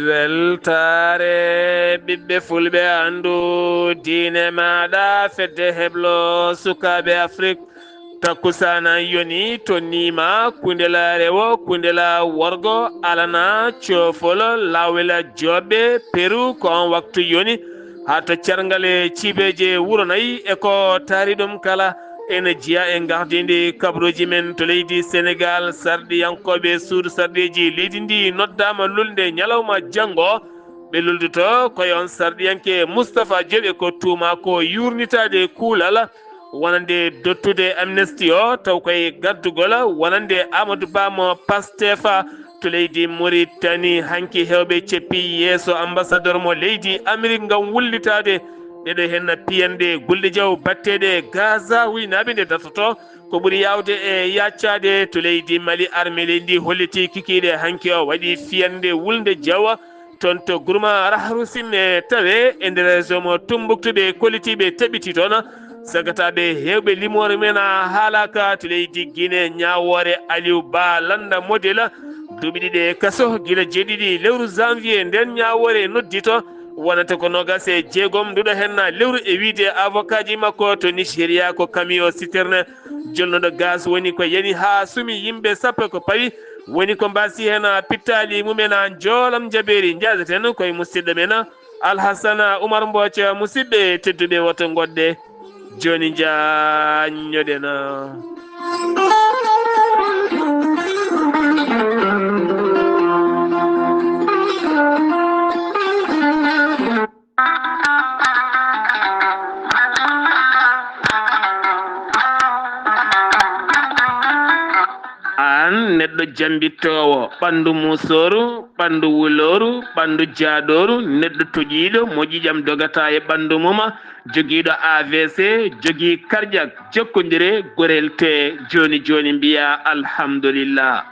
weltare ɓiɓɓe fulɓe andu diine maɗa fedde heblo sukaɓe afrique takkusana yoni to nima kundela rewo kundela worgo alana cofolo lawela joɓɓe peru ko on waktu yoni hato carngale cibeje wuro nayi eko taari ɗum kala ene jiya e gardidi kabruji men to leydi sénégal sarɗiyankoɓe suudu sarɗiji leydi ndi noddama lulde ñalawma janggo ɓe lulduto koye on sarɗiyanke moustapha dioɓe ko tuma ko yurnitade kuulal wonande dottude amnesty o taw koye gaddugol wonande amadou bamo pastefa to leydi mauritanie hanki hewɓe ceppi yeeso ambassadeur mo leydi amérique ngam wullitade ɗeɗo hen piyande gulɗe jaw batteɗe gaza winaɓe nde datoto ko ɓuuri yawde e yaccade to leydi mali armée leydi ndi holliti kikiɗe hanki o waɗi fiyande wulde jawa toon to gourma raharousin e tawe e nder région mo tumbuktuɓe kollitiɓe taɓiti toon sagataɓe hewɓe limore men haalaka to leydi guine ñawore aliou ba landa modèle duuɓi ɗiɗi e kaso guila jeeɗiɗi lewru janvier nden ñawore noddito wonata ko nogas e jeegom nduɗo hen lewru e wiide avocat ji makko to nigéria ko camion citerne jolnoɗo gaz woni ko yani ha suumi yimɓe sappo ko pawi woni ko mbasi hen pittali mumen joolam jaɓeri jasaten koye musidɗo men alhassana oumar mbothia musidɓe tedduɓe woto goɗɗe joni jañoɗen an neɗɗo jambittowo ɓandu musoru ɓandu wuloru ɓandu jaaɗoru neɗɗo toƴiɗo mo ƴiƴam dogata e ɓandu muma joguiɗo AVC jogui cardiaque jokkodire gorel te joni joni mbiya alhamdulillah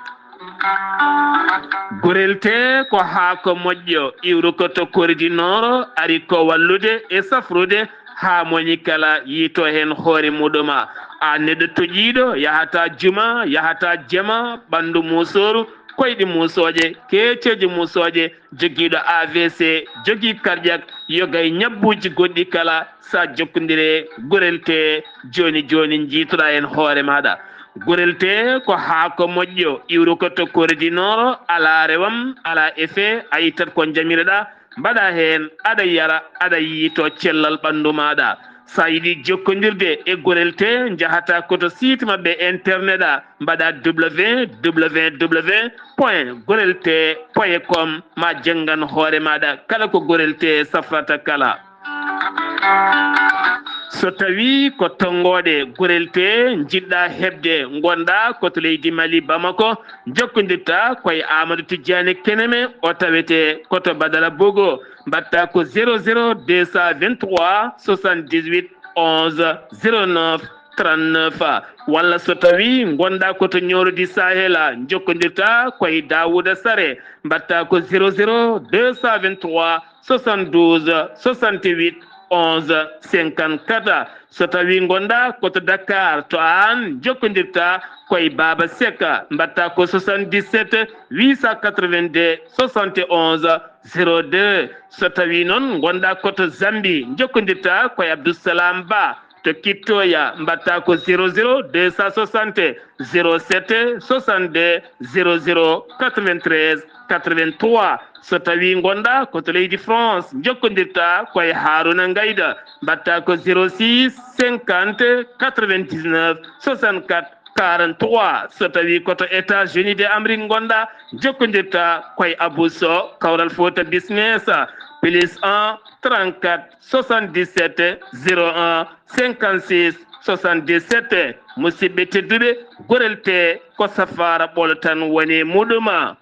gorel te ko haako moƴƴo iwru ko to koridinoro ari ko wallude e safrude ha moni kala yiito hen hoore muɗuma a neɗɗo toƴiɗo yahata juma yahata jama ɓandu musoru koyɗi musoje keceji musoje joguiɗo AVC jogui cardiaque yogay ñabbuji goɗɗi kala sa jokkodire gorel te joni joni jiitoɗa hen hoore maɗa gorel te ko haako moƴƴo iwru ko to koridinoro ala rewam ala effet a yittat ko jamireɗa mbaɗa hen aɗa yara aɗa yiito cellal ɓandu maɗa sa yiɗi jokkodirde e gorel te jahata koto site mabɓe internet a mbaɗa www.gorelte.com ma janggan hoore maɗa kala ko gorel te safrata kala so tawi ko tongoɗe gorel te jiɗɗa hebde gonɗa koto leydi mali bamako jokkodirta koye amadou tidiane keneme o tawete koto badala bogo mbatta ko 00 223 78 11 09 39 walla so tawi gonɗa koto ñorodi sahela jokkodirta koye dawouda sare mbatta ko 00 223 72 68 11 54 so tawi gonɗa koto Dakar to an jokkodirta koye Baba Seka mbatta ko 77 882 71 02 so tawi noon gonɗa koto Zambie jokkodirta koye Abdoussalam Ba to Kittoya mbatta ko 00 260 07 62 00 93 83 so tawi gonɗa koto leydi France jokkodirta koye Haruna Gayda mbatta ko 06 50 99 64 43 so tawi koto États-Unis de Amérique gonɗa jokkodirta koye Abousso Kawral Fouta Business plus 1 34 77 01 56 77 musidɓe tedduɓe gorel te ko safara ɓolo tan woni muɗuma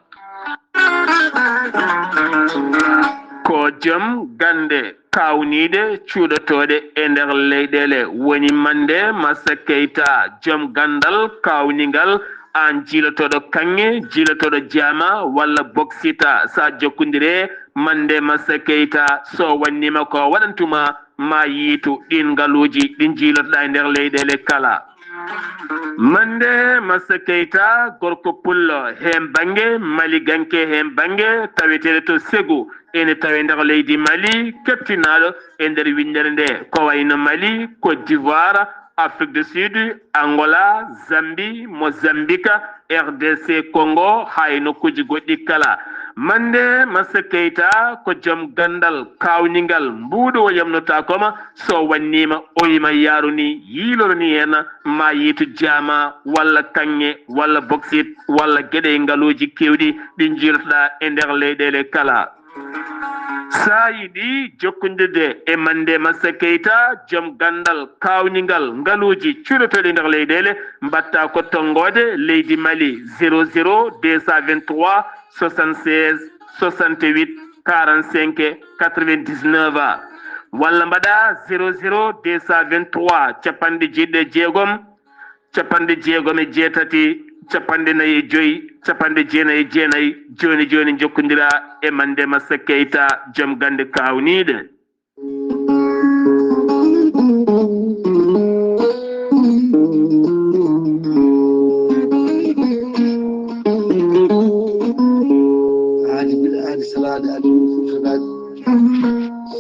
ko joom gande kawnide cuuɗotoɗe e nder leyɗele woni Mande Massa Keita joom gandal kawnigal an jiilotoɗo kanŋe jiilotoɗo jama walla boksita sa jokkodire Mande Massa Keita so wannima ko waɗantuma ma yiitu ɗin ngaluji ɗin jiilotoɗa e nder leyɗele kala mande masakaita gorko pullo hen bange mali ganke hen bange tawetede to segu ene tawe nder leydi mali kettinaɗo e nder windere nde ko wayno mali côte d'ivoire afrique du sud angola zambie mozambique rdc congo hay nokkuji goɗɗi kala mande masakaita ko joom gandal kawningal mbuɗo o yamnota koma so wannima oyima yaruni yiloroni hen ma yitu jama walla kanŋe walla boxit walla gueɗe ngaluji kewɗi ɗi jirtoɗa e nder leyɗele kala sa yiɗi jokkodirde e mande Massa Keita joom gandal kawningal ngaluji cuɗotoɗe nder leyɗele mbatta ko tongode leydi Mali 00 223 76 68 45 99 walla mbaɗa 00 223 capanɗe jeɗɗe jeegom capanɗe jeegom e jeetati capanɗe nayyi e joyyi capanɗe jeenayyi e jeenayyi joni joni jokkodira e mande Massa Keita joom gande kawniɗe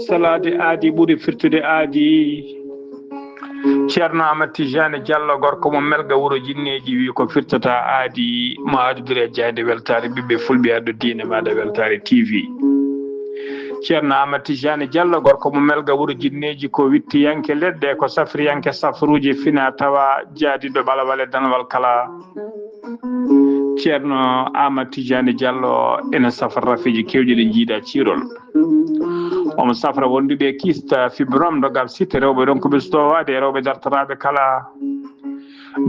salade aadi ɓuuri firtude aadi ceerno Amadou Tidiane Diallo gorko mo melga wuuro jinneji wi ko firtata aadi mo adudire jayde weltare ɓiɓɓe fulɓe addo diine maɗa weltare TV ceerno Amadou Tidiane Diallo gorko mo melga wuuro jinneji ko wittiyanke leɗɗe ko safriyanke safruji fina tawa jaadiɗo ɓalawal e danwal kala ceerno Amadou Tidiane Diallo ene safra rafiji kewɗi ɗe jiiɗa ciirol omo safra wonduɓe kista fibrom dogal sitte rewɓe ɗon ko ɓestowade e rewɓe dartoraɓe kala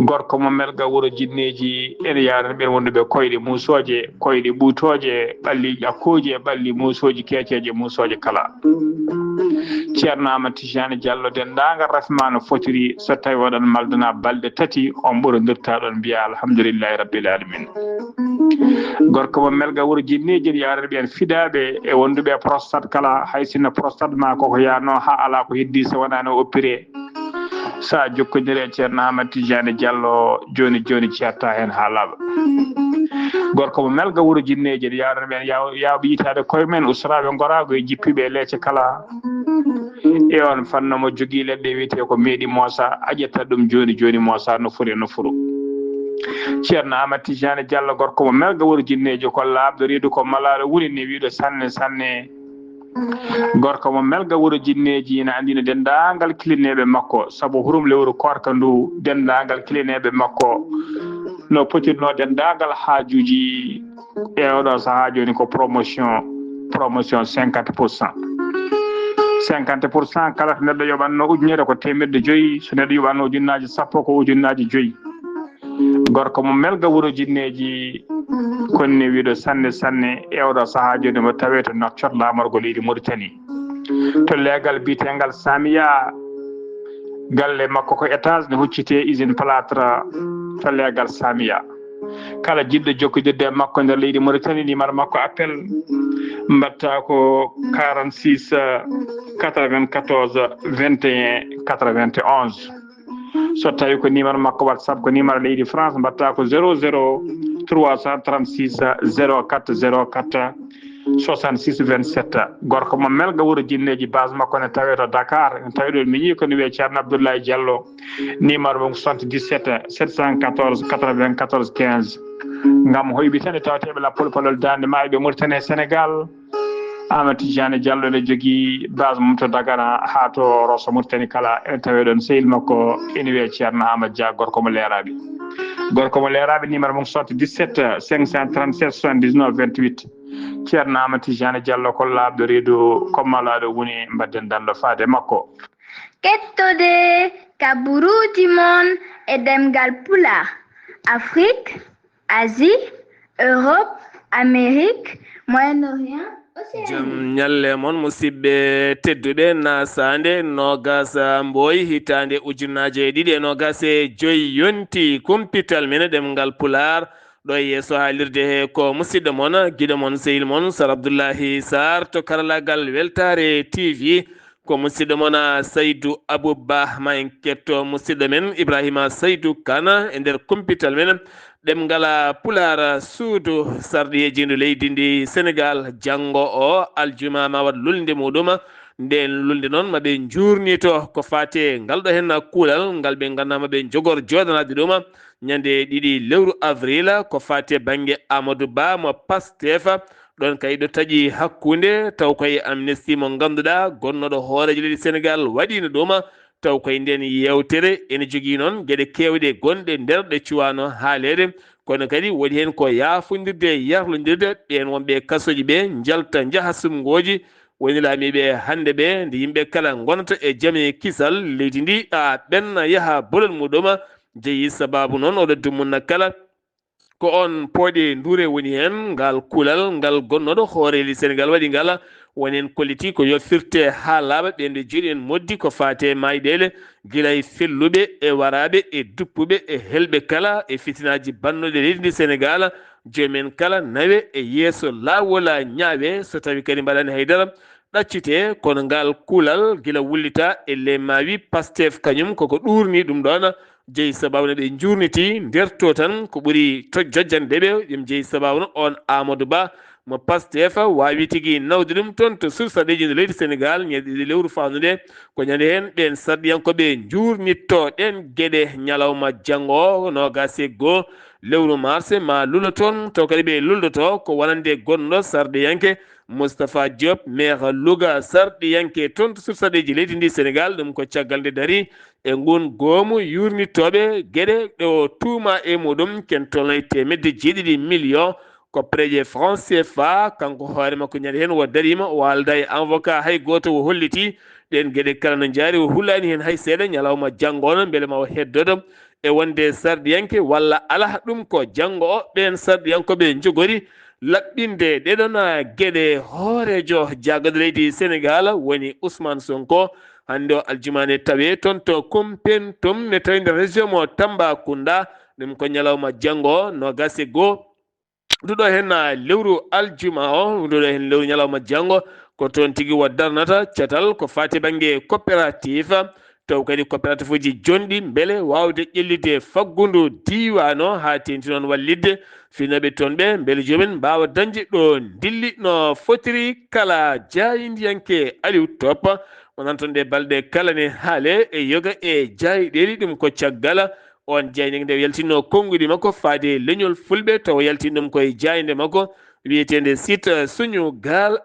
gorko mo melga wuuro jinneji ene yarani ɓen wonduɓe koyɗe musoje koyɗe ɓuutoje ɓalli ƴakkuji e ɓalli musoji keceje musoje kala ceerno Amadou Tidiane Diallo dendagal rafima no fotiri so tawi waɗan maldana balɗe tati on ɓurodirta ɗon mbiya alhamdoulillahi rabbil alamin gorko mo melga wuuro jinneji ene yarani ɓen fiɗaɓe e wonduɓe prostate kala hay sinno prostate ma koko yano ha ala ko heddi so wonani opéré sa jokkodire e ceerno Amadou Tidiane Diallo joni joni certa hen ha laaɓa gorko mo melga wuuro jinneji ene yarani ɓen yawɓe yitade koye men usraɓe gorago e jippiɓe e leecce kala e on fanno mo jogui leɗɗe wiyete ko meeɗi moosa a ƴetta ɗum joni joni moosa no foti no furo ceerno Amadou Tidiane Diallo gorko mo melga wuuro jinneji ko laaɓɗo reedu ko malaɗo woni ni wiiɗo sanne sanne gorko mo melga wuuro jinneji ne andino dendagal kilineɓe makko saabu hurum lewru korka ndu dendagal kilineɓe makko no potirno dendagal haajuji e oɗo saaha joni ko promotion 50%. 50% kala to neɗɗo yoɓanno ujunere ko 500 so neɗɗo yoɓanno ujunnaji 10 ko ujunnaji 5 gorko mo melga wuuro jinneji konni wiiɗo sanne sanne e oɗo saaha joni mo tawe to noccot lamorgo leydi Mauritanie to leegal bitengal Samia galle makko ko étage ne huccite usine plâtre to leegal Samia kala jiɗɗo jokkodirde makko nder leydi Mauritanie numéro makko appel mbatta ko 46 94 21 91 so tawi ko numéro makko WhatsApp ko numéro leydi France mbatta ko 00 336 04 04 66 27 gorko mo melga wuuro jinneji base makko ne tawe to Dakar ne tawi ɗo miñi ko ne wiye ceerno Abdoulaye Diallo numéro mum 77 714 94 15 ngam hoybitande tawateɓe lappol palol dande maaɓe Mauritanie e Sénégal Amadou Tidiane Diallo ne jogui base mum to Dagana ha to Rosso Mauritanie kala ene tawe ɗon sehil makko ene wiye ceerno Amadou Dia gorko mo leeraɓe numéro mum 77 537 79 28 ceerno Amadou Tidiane Diallo ko laaɓɗo reedu ko malaɗo woni mbadden dando faade makko kettude kaburuji mon e demgal pula Afrique Asie Europe Amérique Moyen-Orient jam ñalle moon musidɓe tedduɗe nasande nogas mboyi hitande ujunnaje ɗiɗi e nogas e joyi yonti kumpital men ɗemgal pular ɗo yeeso haalirde he ko musidɗo moon guiɗo moon sehil moon Sar Abdoullahi Sarr to karallagal weltare TV ko musidɗo mon Saydou Abouba ma en ketto musidɗo men Ibrahima Saydou Kana e nder kumpital men ɗemgal pular suudu sarɗiyeji ndu leydi ndi Sénégal janngo o aljuma ma wat lulde muɗum nden lulde noon maɓe jurnito ko fate ngal ɗo hen kuulal ngal ɓe gandama ɓe jogor jodanade ɗum ñande 2 lewru avril ko fate banggue Amadou Ba mo Pastef ɗon kay ɗo taaƴi hakkude taw koye amnesty mo ganduɗa gonnoɗo hoorejo leydi Sénégal waɗino ɗum taw koye nden yewtere ene jogui noon gueɗe kewɗe gonɗe nder ɗe cuwano haalede kono kadi woɗi hen ko yafodirde yarlodirde ɓen wonɓe kasoji ɓe jalta jaaha sumgoji woni laamiɓe hande ɓe nde yimɓe kala gonata e jaame kisal leydi ndi ɓenna yaaha bolol muɗum jeeyi sababu noon oɗo dummunna kala ko on pooɗe ndure woni hen ngal kuulal ngal gonnoɗo hooreli Sénégal waɗi ngal woni en kolliti ko yoffirte ha laaɓa ɓende jeeɗi en moddi ko fate mayɗele guilay felluɓe e waraɓe e duppuɓe e helɓe kala e fitinaji bannuɗe leydi ndi Sénégal jomumen kala nawe e yeeso lawol ñaawe so tawi kadi mbaɗani haydara ɗaccite kono ngal kuulal guila wullita e lemawi Pastef kañum koko ɗurni ɗum ɗon jeeyi sababu ɗe jurniti nderto tan ko ɓuuri jojjandeɓe ɗum jeeyi sababu no on Amadou Ba mo Pastef wawi tigui nawde ɗum toon to sursaɗeji nde leydi Sénégal ñande lewru fannude ko ñande hen ɓen sarɗiyankoɓe jurnitto ɗen gueɗe ñalawma janggo o nogas e goho lewru mars ma lulo toon taw kadi ɓe luldoto ko wonande gonɗo sarɗiyanke Moustapha Diop maire Louga sarɗiyanke toon to sursaɗeji leydi ndi Sénégal ɗum ko caggal nde daari e ngun goomu yurnittoɓe gueɗe ɗe o tuuma e muɗum ken tolnoye temedde jeeɗiɗi million ko préje franc CFA kanko hoore makko ñande hen wo darima o alda e avocat hay goto o holliti ɗen gueɗe kala no jaari o hullani hen hay seeɗa ñalawma janggo on beele ma o heddodo e wonde sarɗiyanke walla ala ɗum ko janggo o ɓen sarɗiyankoɓe jogori laɓɓinde ɗeɗon gueɗe hoorejo jagode leydi Sénégal woni Ousmane Sonko hande o aljumane tawe toon to Koumpentoum ne tawi nder région mo Tambacounda ɗum ko ñalawma janggo no gasi goho nduɗo hen lewru aljuma o nduɗo hen lewru ñalawma janggo ko toon tigui wo darnata catal ko fati banggue coopérative taw kadi coopérative uji jonɗi beele wawde ƴellide faggudu diwan ha tenti noon wallidde finaɓe toon ɓe beele jomumen mbawa dañde ɗo dilli no fotiri kala jayindiyanke Aliou Top onan toon ɗe balɗe kala ne haale e yoga e jayiɗeli ɗum ko caggal on jayni nde yaltinno konngudi makko faade leñol fulɓe taw yaltin ɗum koye jayinde makko wiyetede site Sunugal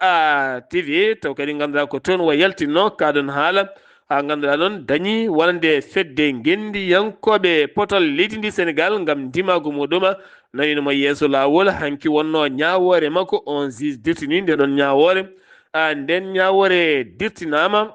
TV taw kadi ganduɗa ko toon wo yaltinno kaɗon haala ha ganduɗa noon dañi wonande fedde gendiyankoɓe potol leydi ndi Sénégal gam dimago muɗum nawinomo yeeso lawol hanki wonno ñawore makko on juge dirtini nde ɗon ñawore nden ñawore dirtinama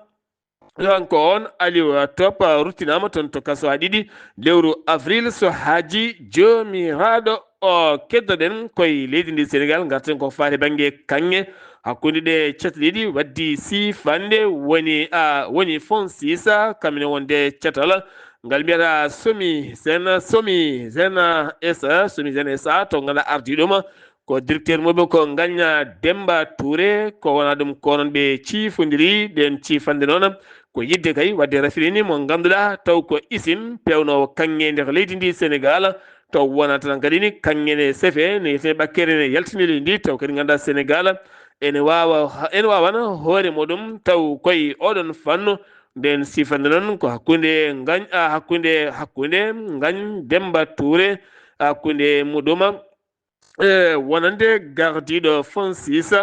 hanko on Aliou Top ruttinama toon to kaso ha ɗiɗi lewru avril so haaji jomiraɗo o keddoɗen koye leydi ndi Sénégal garten ko fate banggue kanŋe hakkude ɗe catal ɗiɗi waddi sifande woni FONSIS kamɓene wonde catal ngal mbiyata somi zen SA to ganduɗa ardiɗoma ko directeur muɓe ko Gagna Demba Touré ko wona ɗum ko noon ɓe ciifodiri ɗen ciifande noon ko yidde kay wadde rafirini mo ganduɗa taw ko usine pewnowo kanŋe nder leydi ndi Sénégal taw wonata tan kadi ni kanŋene sefe ne yetene ɓakkere ne yaltiniri ndi taw kadi ganduɗa Sénégal ene wawana hoore muɗum taw koye oɗon fannu nden sifande noon ko hakkude Gagne Demba Touré hakkude muɗum wonande gardiɗo FONSIS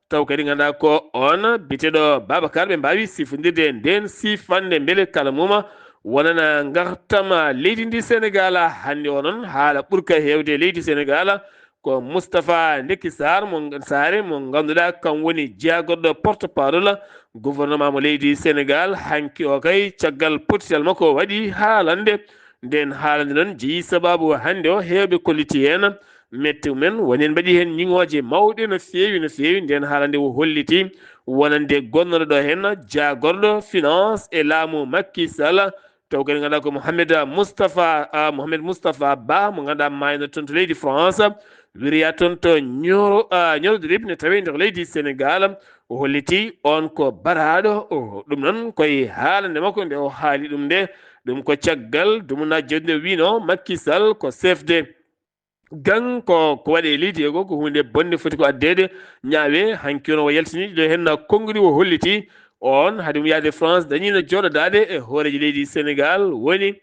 taw kadi ganduɗa ko on biteɗo Babacar ɓe mbawi sifodirde nden sifande beele kala muma wonana gartama leydi ndi Sénégal hande o noon haala ɓurka hewde leydi Sénégal ko Moustapha Ndeki Sarr mo ganduɗa kam woni jeyagoɗɗo porte parole gouvernement mo leydi Sénégal hanki o kay caggal potital makko waɗi haalande nden haalande noon jeeyi sababu hande o hewɓe kolliti hen metti men woni en mbaɗi hen ñiŋoje mawɗe no fewi nden haalande o holliti wonande gonnoɗo ɗo hen jagorɗo finance e laamu Macky Sall taw kadi ganduɗa ko Mohamed Moustapha Ba mo ganduɗa mayno toon to leydi France wiriya toon to ñorodrib ne tawi nder leydi Sénégal o holliti on ko baraɗo o ɗum noon koye haalande makko nde o haali ɗum nde ɗum ko caggal dumunajjo nde wino Macky Sall ko chef de gang ko waɗe leydi ko hunde bonde foti ko addede ñaawe hanki on o yaltini ɗo hen konngudi o holliti on haade mum yaade France dañino joɗodade e hooreji leydi Sénégal woni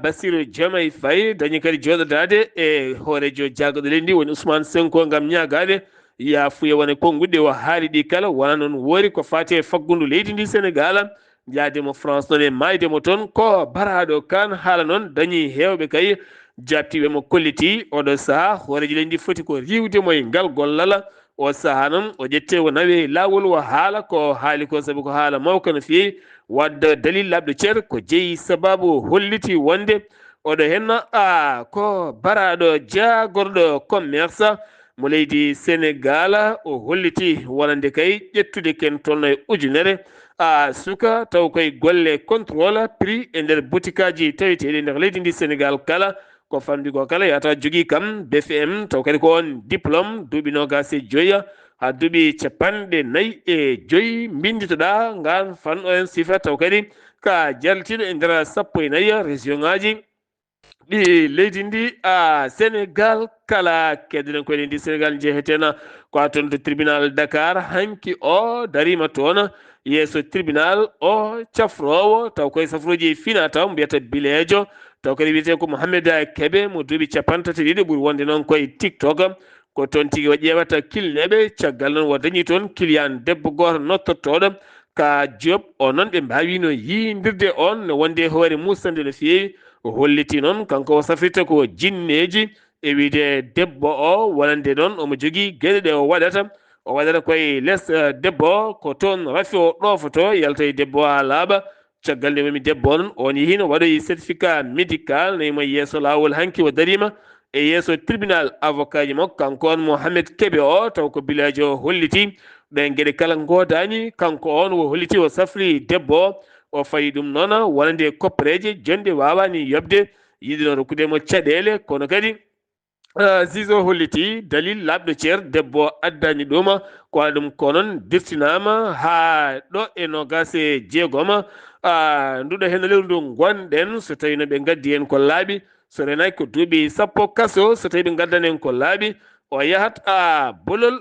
Bassirou Diomaye Faye dañi kadi joɗodade e hoorejo jaagoɗo leydi ndi woni Ousmane Sonko ngam ñaagade yafuya wona konngudde o haali ɗi kala wona noon woori ko fati e faggundu leydi ndi Sénégal yaademo France noon e maydemo toon ko baraɗo kan haala noon dañi hewɓe kay jattiɓe mo kolliti oɗo saaha hooreji leydi ndi foti ko riwdemo e ngal gollal o saaha noon o ƴette o nawe lawol o haala ko haali ko saabi ko haala mawka no feewi wadda dalil labɗo ceer ko jeeyi sababu holliti wonde oɗo henna ko baraɗo jagorɗo commerce mo leydi Sénégal o holliti wonande kay ƴettude ken tolno e ujunere suka taw koye golle contrôle prix e nder boutique aji taweteɗe nder leydi ndi Sénégal kala ko famdi ko kala yata jogui kam BFM taw kadi ko on diplôme duuɓi nogas e joyya ha duuɓi 45 binditoɗa ngan fanno en sifa taw kadi ka jaltiɗo e nder 14 région ngaji ɗi leydi ndi Sénégal kala kedden ko leydi ndi Sénégal jeehetena ko toon to tribunal Dakar hanki o darima toon yeeso tribunal o cafrowo taw koye safroji fina taw mbiyata bilejo taw kadi wiyete ko Mouhamed Kebe mo duuɓi 32 ɓuuri wonde noon koye TikTok ko toon tigi o ƴewata kilneɓe caggal noon wo dañi toon Kylian debbo goto nottotoɗo ka Diop o noon ɓe mbawino yindirde on no wonde hoore musande no feewi o holliti noon kanko o safrita ko jinneji e wiide debbo o wonande noon omo jogui gueɗe ɗe o waɗata koye less debbo ko toon rafi o ɗofoto yalta e debbo ha laaɓa caggal nde mami debbo o noon on yihino waɗoyi certificat médical nayimo yeeso lawol hanki o darima e yeeso tribunal avocat ji makko kanko on Mouhamed Kebe o taw ko bilaji o holliti ɗen gueɗe kala godani kanko on o holliti o safri debbo o fayi ɗum noon wonande koppareje jonde wawani yobde yiɗino rokkudemo caɗele kono kadi Zizo holliti dalil labɗo ceer debbo addani ɗum ko waɗa ɗum ko noon dirtinama ha ɗo e nogas e jeegom nduɗo hen lewru ndu gonɗen so tawi no ɓe gaddi en ko laaɓi so renaki ko duuɓi sappo kaso so tawi ɓe gaddani en ko laaɓi o yahat bolol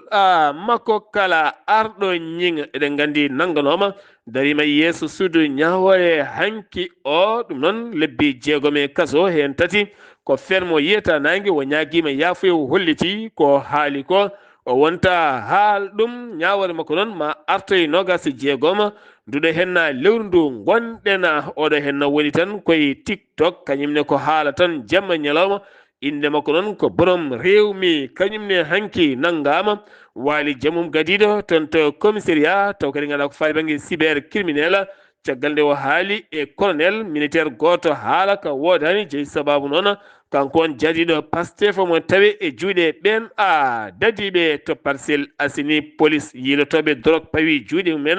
makko kala arɗo ñing eɗen gandi nangganoma darima yeeso suudu ñawore hanki o ɗum noon lebbi jeegom e kaso hen tati ko fermo yiyata nangue o ñaguima yafuya o holliti ko haali ko o wonta haal ɗum ñawore makko noon ma artoye nogas jeegom nduɗo henna lewru ndu gonɗen oɗo henna woni tan koye TikTok kañumne ko haala tan jamma ñalawma inde makko noon ko borom rewmi kañumne hanki nanggama waali jamum gadiɗo toon to commissariat taw kadi gaɗa ko faali banggue cyber criminel caggal nde o haali e colonel militaire goto haala ka wodani jeeyi sababu noon kanko on jadiɗo Pastef mo tawi e juuɗe ɓen dadiɓe to Parcelles Assainies police yiilotoɓe drogue pawi juuɗe mumen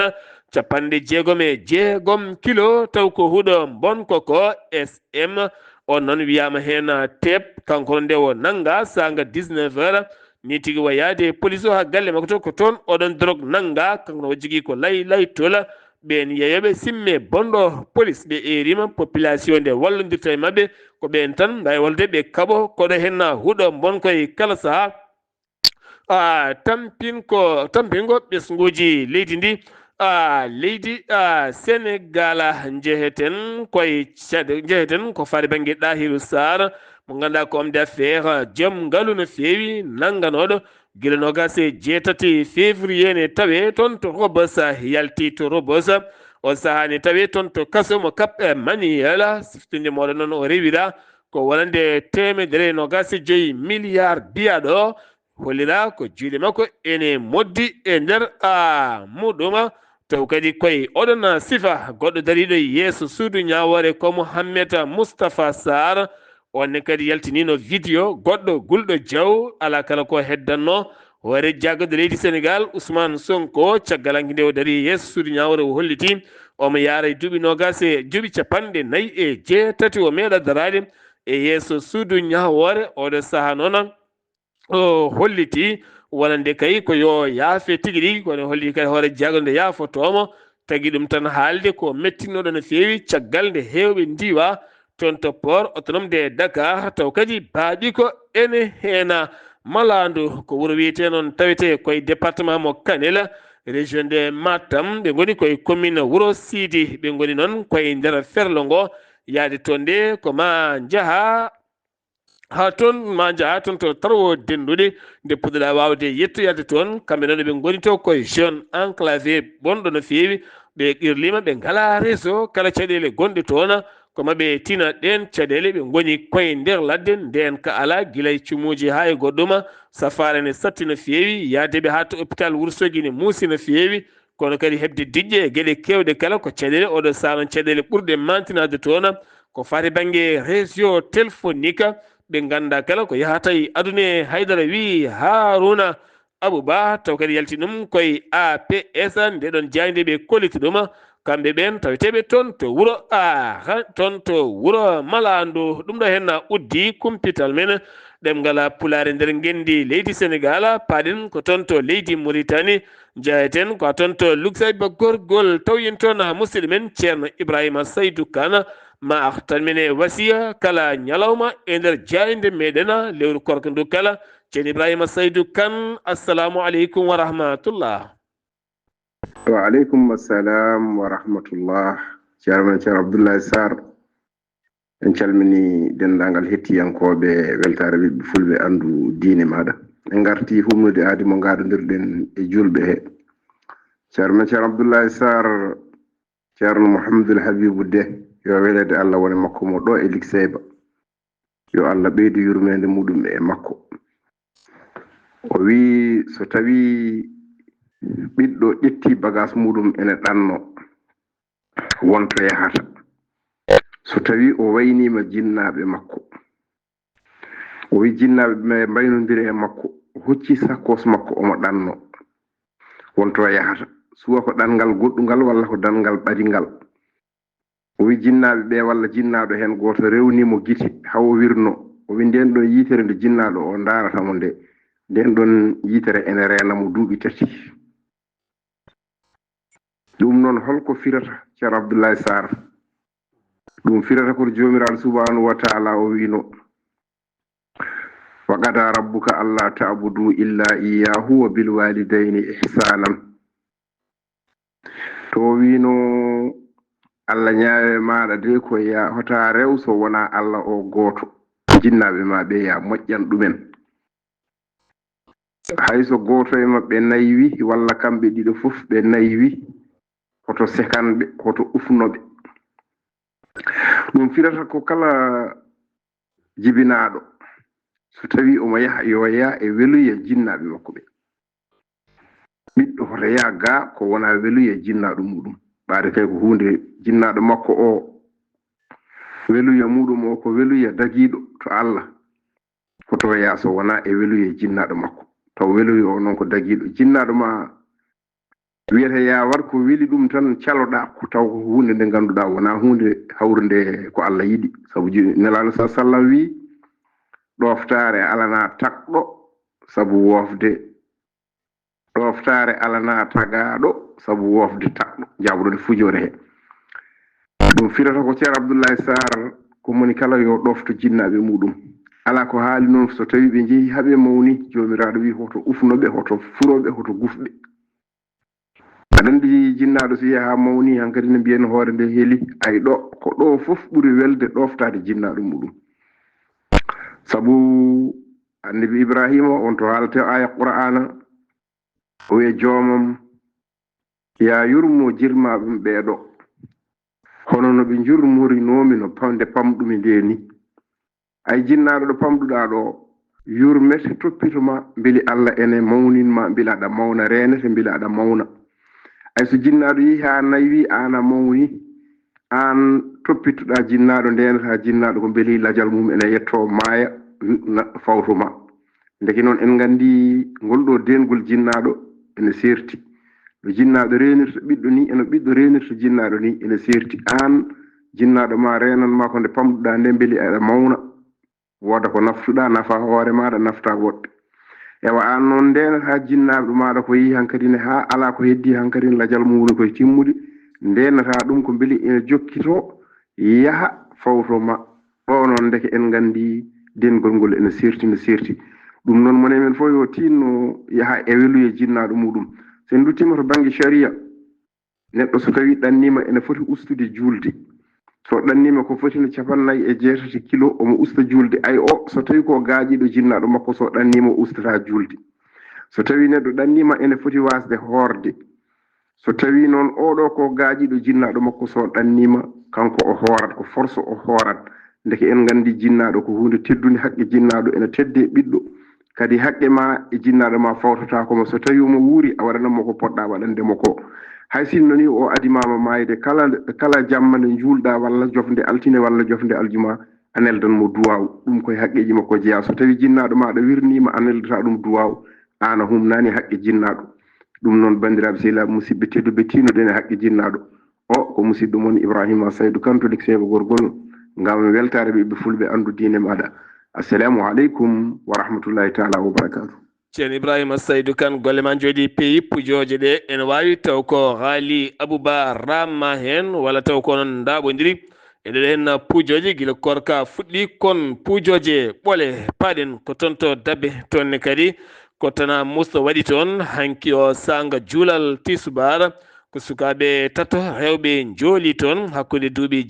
60 kilo taw ko huuɗo bonko ko SM on noon wiyama hen tep kanko nde o nanga sanga 19 heures ni tigui wa yaade police o ha galle makko to ko toon oɗon drogue nanga kanko o jogui ko lay tola ɓen yeyoɓe simme bonɗo police ɓe erima population nde wallodirta e mabɓe ko ɓen tan mbawi walde ɓe kaaɓo koɗo henna huuɗo bonkoye kala saaha tampingo ɓesguji leydi ndi leydi Sénégal jeheten ko faari banggue Ɗahiru Sarr mo ganduɗa ko homme d'affaires joom ngaalu no feewi nangganoɗo guila nogas e jeetati février ne tawe toon to Rebeuss yalti to Rebeuss o saaha ne tawe toon to kaso mo Cap Manuel siftinde moɗon noon o rewira ko wonande 125 milliards biyaɗo hollira ko juuɗe makko ene moddi e nder muɗum taw kadi koye oɗon sifa goɗɗo dariɗo yeeso suudu ñawore ko Mouhamed Moustapha Sarr onne kadi yaltinino vidéo goɗɗo gulɗo diaw ala kala ko heddanno hoore jaggoɗo leydi Sénégal Ousmane Sonko caggal hanki nde o dari yeeso suudu ñawore o holliti omo yaara e duuɓi nogas e duuɓi 49 o meeɗa darade e yeeso suudu ñawore oɗo saaha noon o holliti wonande kay ko yo yaafe tigi ɗi kono holli kadi hoore jagonde yaafotomo tagi ɗum tan haalde ko mettinnoɗo no feewi caggal nde heewɓe ndiwa toon to port autonome de Dakar taw kadi baaɗi ko ene heena malandu ko wuro wiyete noon tawete koye département mo Kanel région de Matam ɓe goni koye commune Wuro Sidi ɓe goni noon koye nder ferlo ngo yaade toon nde ko ma jaaha ha toon ma jaaha toon to tarwo dendude nde puɗɗoɗa wawde yettoyade toon kamɓe noon ɓe goni to koye jeune enclavé bonɗo no feewi ɓe qirlima ɓe ngala réseau kala caɗele gonɗe toon ko maɓe tina ɗen caɗele ɓe goni koye nder ladde nden ka ala guilay cumuji ha e goɗɗuma safare ne satti no feewi yaadeɓe ha to hôpital Wourossogui ne muusi no feewi kono kadi hebde diƴƴe e gueɗe kewɗe kala ko caɗele oɗo saaha caɗele ɓurɗe mantinade toon ko fati banggue réseau téléphonique ɓe ganda kala ko yahata e aduna haydara wi Haruna Abouba taw kadi yalti ɗum koye APS ndeɗon jayde ɓe kolliti ɗum kamɓe ɓen taweteɓe toon to wuuro toon to wuuro Malandu ɗum ɗo hen uddi kumpital men ɗemgal pulare nder gendi leydi Sénégal paaɗen ko toon to leydi Mauritanie jayeten ko toon to Luxembourg gorgol tawyen toon musidɗo men ceerno Ibrahima Saydou Kane ma artan men e wasiya kala ñalawma e nder jayde meɗen lewru korko ndu kala ceerno Ibrahima Saydou Kane assalamu aleykum wa rahmatullah. Wa aleykum assalam wa rahmatullah. Ceerno Abdoulaye Sarr en calmini dendagal hettiyankoɓe weltare ɓiɓɓe fulɓe andu diine maɗa en garti humnude aadi mo gadodirɗen e julɓe he. Ceerno Abdoulaye Sarr ceerno Mouhamadoul Habibou de yo welede Allah woni makko mo ɗo e Likseyba yo Allah ɓeydu yurmede muɗum e makko. O wi so tawi ɓiɗɗo ƴetti bagage muɗum ene ɗanno wonto yahata so tawi o waynima jinnaɓe makko o wi jinnaɓe ɓe mbaynodiri e makko o hocci sakkos makko omo ɗanno wonto yahata suwa ko ɗangal goɗɗungal walla ko ɗangal ɓaringal o wi jinnaɓe ɓe walla jinnaɗo hen goto rewnimo guite hawo wirno o wi nden ɗon yitere nde jinnaɗo o daratamo nde nden ɗon yitere ene renamo duuɓi 3 ɗum noon holko firata ceerno Abdoulaye Sarr ɗum firata ko jomiraɗo subhanahu wa ta'ala o wino wa qada rabbuka alla ta'budu illa iyyahu wa bil walidayni ihsanan to wino Allah ñaawe maɗa de ko ya hota rew so wona Allah o goto jinnaɓe ma ɓe ya moƴƴan ɗumen hayso goto e mabɓe naywi walla kamɓe ɗiɗo fof ɓe naywi hoto sekanɓe hoto ufnoɓe ɗum firata ko kala jibinaɗo so tawi omo yaha yo yaa e weluya jinnaɓe makko ɓe ɓiɗɗo hoto yaa ga ko wona weluya jinnaɗo muɗum ɓaade kay ko hunde jinnaɗo makko o weluya muɗum o ko weluya dagiɗo to Allah hoto yaa so wona e weluya jinnaɗo makko taw weluya o noon ko dagiɗo jinnaɗo ma wiyete ya war ko weli ɗum tan caloɗa ko taw ko hunde nde ganduɗa wona hunde hawrude ko Allah yiɗi sabu nelaɗo sa sallam wi ɗoftare alana takɗo sabu wofde ɗoftare alana tagaɗo sabu wofde takɗo jaɓuɗo fujore he ɗum firata ko ceerno Abdoulaye Sarr ko moni kala yo ɗofto jinnaɓe muɗum ala ko haali noon so tawi ɓe jeehi haaɓe mawni jomiraɗo wi hoto ufnoɓe hoto furoɓe hoto gufɓe aɗa andi jinnaɗo so yaha mawni hankkadi ne mbiyen hoore nde heeli ay ɗo ko ɗo fof ɓuuri welde ɗoftade jinnaɗo muɗum sabu annabi Ibrahima on to haalate aya qur'ana o wiye joomam ya yurmo jirmaɓe ɓeeɗo hono no ɓe jurmorinomi no nde pamɗumi nde ni ay jinnaɗo ɗo pamɗuɗa ɗo yurmete toppitoma beeli Allah ene mawninma beeli aɗa mawna renete beeli aɗa mawna ay so jinnaɗo yeehi ha naywi an a mawni an toppitoɗa jinnaɗo ndenata jinnaɗo ko beeli lajal mum ene yetto maaya fawtoma ndeki noon en gandi ngolɗo dengol jinnaɗo ene serti no jinnaɗo renirta ɓiɗɗo ni eno ɓiɗɗo renirta jinnaɗo ni ene serti an jinnaɗo ma renanma ko nde pamɗuɗa nde beeli aɗa mawna woda ko naftuɗa nafa hoore maɗa nafta woɗɓe ewa an noon ndenata jinnaɓe maɗa ko yi hankkadi ne ha ala ko heddi hankkadi ne lajal mum woni koye timmude ndenata ɗum ko beeli ene jokkito yaha fawtoma ɗo noon deke en gandi dengol ngol ene serti ɗum noon mone men fof yo tinno yaha e weluye jinnaɗo muɗum sen duttima to banggue sharia neɗɗo so tawi ɗannima ene foti ustude julde so ɗannima ko fotino 48 kilo omo usta julde ay o so tawi ko gaaƴiɗo jinnaɗo makko so ɗannima o ustata julde so tawi neɗɗo ɗannima ene foti wasde hoorde so tawi noon oɗo ko gaaƴiɗo jinnaɗo makko so ɗannima kanko o hoorat ko force o hoorat ndeke en gandi jinnaɗo ko hunde teddude haqqe jinnaɗo ene tedde ɓiɗɗo kadi haqqe ma e jinnaɗo ma fawtatakoma so tawi omo wuuri a waɗanamo ko poɗɗa waɗandemo ko hay sinno ni o adimama mayde kala jamma nde juulɗa walla jofde altine walla jofde aljuma a neldanmo duwaw ɗum koye haqqeji makko jeeya so tawi jinnaɗo maɗa wirnima a neldata ɗum duwaw ana humnani haqqe jinnaɗo ɗum noon bandiraɓe sehilaɓe musidɓe tedduɓe tinoɗen e haqqe jinnaɗo o ko musidɗo moon Ibrahima Saydou Kanto likseɓe gorgol ngam weltare ɓiɓɓe fulɓe andu diine maɗa assalamu aleykum wa rahmatullahi taala wa barakatuh. ceerno Ibrahima Saydou Kane golle ma jooɗi peewi pujoje ɗe ene wawi taw ko haali Abouba ramma hen walla taw ko noon daɓodiri eɗen hen pujoje guila korka fuɗɗi kon pujoje ɓole paɗen ko toon to dabbe tonne kadi ko tana musta waɗi toon hanki o sanga juulal tisubara ko sukaɓe tato rewɓe jooli toon hakkude duuɓi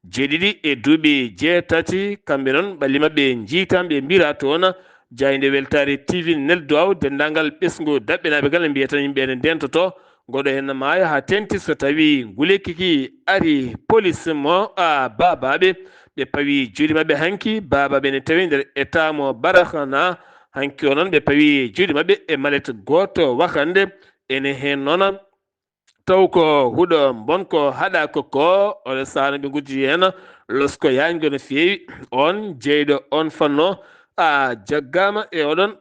jeeɗiɗi e duuɓi jeetati kamɓe noon ɓalli mabɓe jiitamɓe mbira toon jayde weltare TV nelduwaw dendagal ɓesgu daɓɓenaɓe gal mbiya tan yimɓe ene dentoto goɗo hen maayo ha tenti so tawi gulekiki ari police mo babaɓe ɓe pawi juuɗe mabɓe hanki babaɓe ne tawi nder état mo Barakana hanki o noon ɓe pawi juuɗe mabɓe e malette goto wakande ene hen noon taw ko huuɗo bonko haɗa koko oɗo sahno ɓe gudditi hen losko yango no fewi on jeyɗo on fanno jaggama e oɗon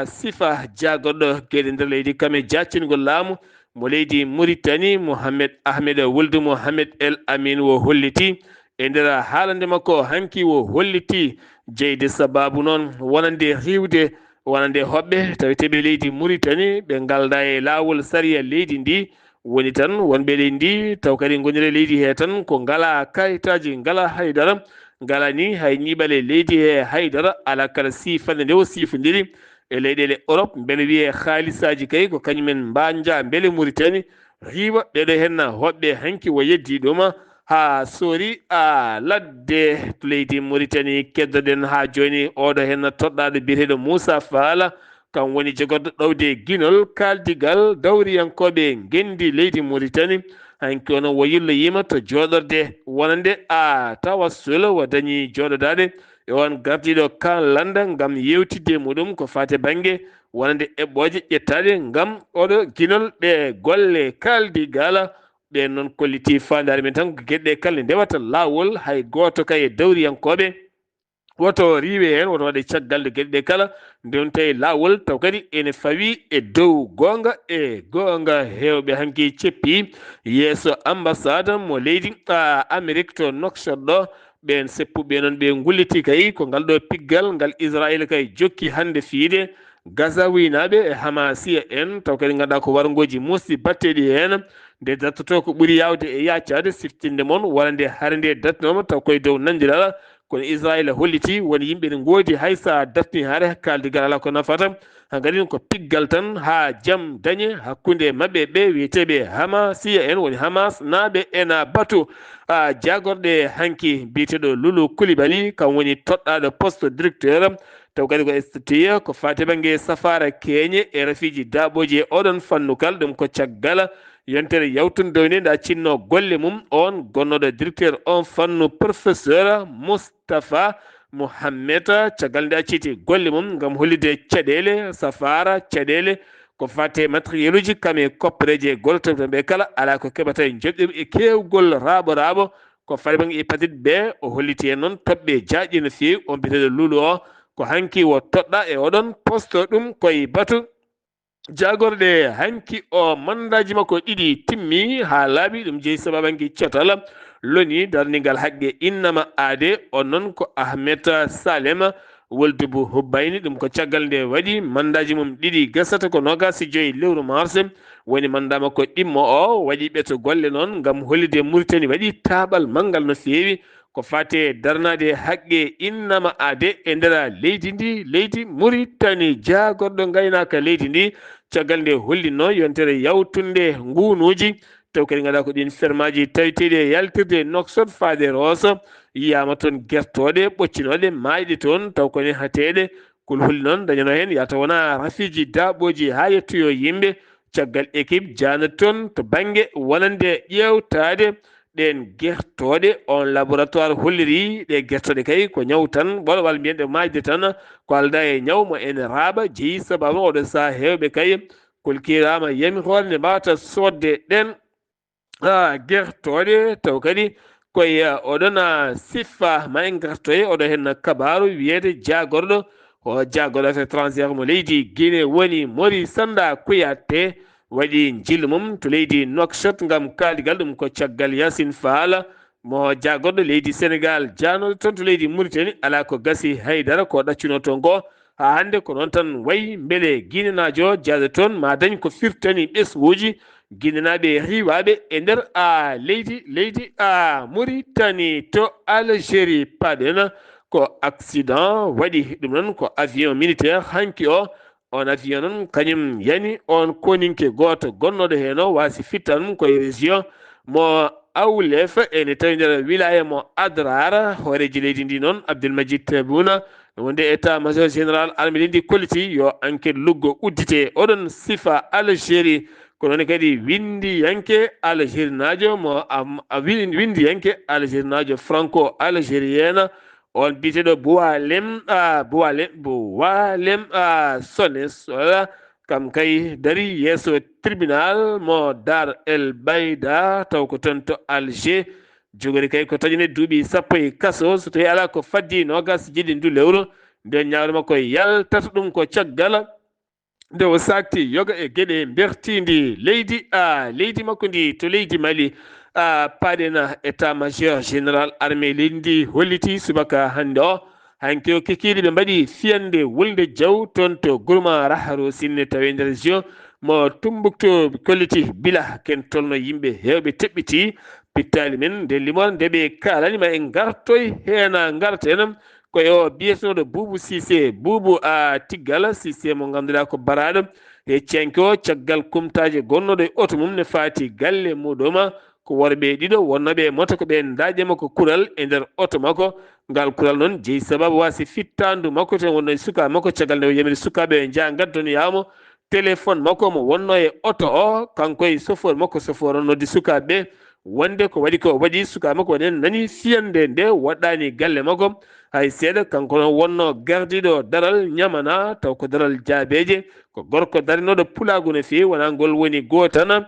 sifa jagorɗo gueɗe nder leydi kame jaccingol laamu mo leydi Mauritanie Mohamed Ahmed Wuld Mohamed El Amin wo holliti e nder haalande makko hanki wo holliti jeyde sababu noon wonande riwde wonande hoɓɓe taweteɓe leydi Mauritanie ɓe galda e lawol sariya leydi ndi woni tan wonɓe leydi ndi taw kadi gonire leydi he tan ko ngala kayitaji ngala haydara ngala ni hay ñiɓale leydi he haydara ala kala sifande nde o sifodiri e leyɗele Europe beele wiye haalisaji kay ko kañumen mbanja beele Mauritanie riiwa ɓeɗo hen hoɓɓe hanki wo yeddi ɗum ha soori ladde to leydi Mauritanie keddoɗen ha joni oɗo hen toɗɗaɗo biyeteɗo Moussa Fall kam woni jogorɗo ɗowde guinol kaldigal dawriyankoɓe gendi leydi Mauritanie hanki ono wo yilloyima to joɗorde wonande tawassul wo dañi joɗodade e on gardiɗo kan landa gam yewtidde muɗum ko fate banggue wonande eɓɓoje ƴettaɗe gam oɗo guinol ɓe golle kaldigal ɓe noon kolliti fandare men tan ko gueɗɗe kala ndewata lawol hay goto kay e dawriyankoɓe woto riiwe hen woto waɗe caggal de gueɗe kala ndewon tawi lawol taw kadi ene fawi e dow gonga hewɓe hanki ceppi yeeso ambassade mo leydi Amérique to Nouakchott ɗo ɓen seppuɓe noon ɓe gulliti kay ko ngal ɗo piggal ngal Israël kay jokki hande fiide Gazawinaɓe e Hamasiya en taw kadi ganduɗa ko wargoji musi batteɗi hen nde dattoto ko ɓuuri yawde e yaccade siftinde moon walla nde haare nde dattinoma taw koye dow nandiral kono Israël holliti woni yimɓe ne goodi haysa dartini haare kaldigal ala ko nafata hankkadi ko piggal tan ha jaam dañe hakkude mabɓe ɓe wiyeteɓe Hamasiya en woni Hamas naaɓe ena batu jagorɗe hanki biyeteɗo Loulou Coulibaly kam woni toɗɗaɗo poste directeur taw kadi ko STT ko fate banggue safara keñe e rafiji daɓoji e oɗon fannukal ɗum ko caggal yontere yawtude dow nde nda cinno golle mum on gonnoɗo directeur on fannu professeur Moustapha Mohamed caggal nde acciti golle mum gam hollide caɗele safara caɗele ko fate matériel uji kame koppareje goltoɓe ɓe kala ala ko keɓata joɓɓiɓe e kewgol raaɓo ko fate banggue hépatite B o holliti hen noon toɓɓe jaaƴi no fewi on biteɗo Loulou o ko hanki wo toɗɗa e oɗon poste ɗum koye batu jagorɗe hanki o mandaji makko ɗiɗi timmi ha laaɓi ɗum jeeyi sababangi cotal loni darningal haqqe innama aade on noon ko Ahmed Salem woldubu hubbayni ɗum ko caggal nde waɗi mandaji mum ɗiɗi gasata ko nogasi joyi lewru mars woni manda makko ɗimmo o waɗi ɓeto golle noon ngam hollide Mauritanie waɗi taɓal manggal no feewi ko fate darnade haqqe innama ade e nder leydi ndi leydi Mauritanie jagorɗo gaynaka leydi ndi caggal nde hollino yontere yawtunde ngunuji taw kadi gaɗa ko ɗin fermaji tawiteɗi e yaltirde Nouakchott faade Rosso yiyama toon guertoɗe ɓoccinoɗe mayɗe toon taw kone hateɗe kol holli noon dañano hen yata wona rafiji daɓoji ha yettoyo yimɓe caggal équipe janat toon to banggue wonande ƴewtade ɗen guertoɗe on laboratoire holliri ɗe guertoɗe kay ko ñaw tan ɓolwal mbiyen ɗe majde tan ko alda e ñaw mo ene raaɓa jeeyi sababu oɗo saaha hewɓe kay kolkirama yami hoore nde mbawata sodde ɗen guertoɗe taw kadi koye oɗon siffa ma en gartoye oɗo hen kabaru wiyede jagorɗo o jagorɗo affaire étrangére mo leydi Guinée woni Mori Sanda Kouyaté waɗi jillu mum to leydi Nouakchott ngam kaaligal ɗum ko caggal Yacine Fall mo jagorɗo leydi Sénégal janoɗo toon to leydi Mauritanie ala ko gasi haydara ko ɗaccuno toon ngo ha hande ko noon tan wayi beele guinenajo jaade toon ma dañ ko firtani ɓesguji guinenaɓe riwaɓe e nder leydi Mauritanie to Algérie paɗen ko accident waɗi ɗum noon ko avion militaire hanki o on avion noon kañum yani on koninke goto gonnoɗo hen o wasi fittan koye région mo Awlef ene tawi nder wilaya mo Adrar hooreji leydi ndi noon Abdelmajid Tebboune wonde état major général armée ndi kolliti yo enquête luggo uddite oɗon sifa Algérie ko noon kadi windi yanke Algérie najo mo windi yanke Algérie najo franco algérienne on biteɗo Boualem Sones kam kay dari yeeso tribunal mo Dar El Bayda taw ko toon to Alger jogori kay ko taƴine duuɓi sappo e kaso so tawi ala ko faddi nogas jiɗi ndu lewru nden ñawre makko yaltata ɗum ko caggal nde o sakti yoga e gueɗe bertidi leydi makko ndi to leydi Mali paɗena état major général armée leydi ndi holliti subaka hande o hanki o kikiɗe ɓe mbaɗi fiyande wulde jaw toon to gourma raharo sinne tawi nder région mo Tombouctou kolliti bila ken tolno yimɓe hewɓe teɓɓiti pittali men nde limor nde ɓe kalanima en gartoy hena garten koye o biyetenoɗo Boubou Cissé Boubou Tiggal Cissé mo ganduɗa ko baraɗo e cenke o caggal kumtaji gonnoɗo e auto mum ne fati galle muɗum ko worɓe ɗiɗo wonnoɓe moto ko ɓe daƴema ko kural e nder auto makko ngal kural noon jeeyi sababu wasi fittandu makko ten wonno e suka makko caggal nde o yamiri sukaɓe jaa gaddoniyamo téléphone makko mo wonno e auto o kanko e chauffeur makko chauffeur o noddi sukaɓeɓe wonde ko waɗi suka makko waɗen nani fiyande nde waɗɗani galle makko hay seeɗa kanko noon wonno gardiɗo daral ñamana taw ko daral jaabeje ko gorko darinoɗo pulagu no fewi wona ngol woni gotan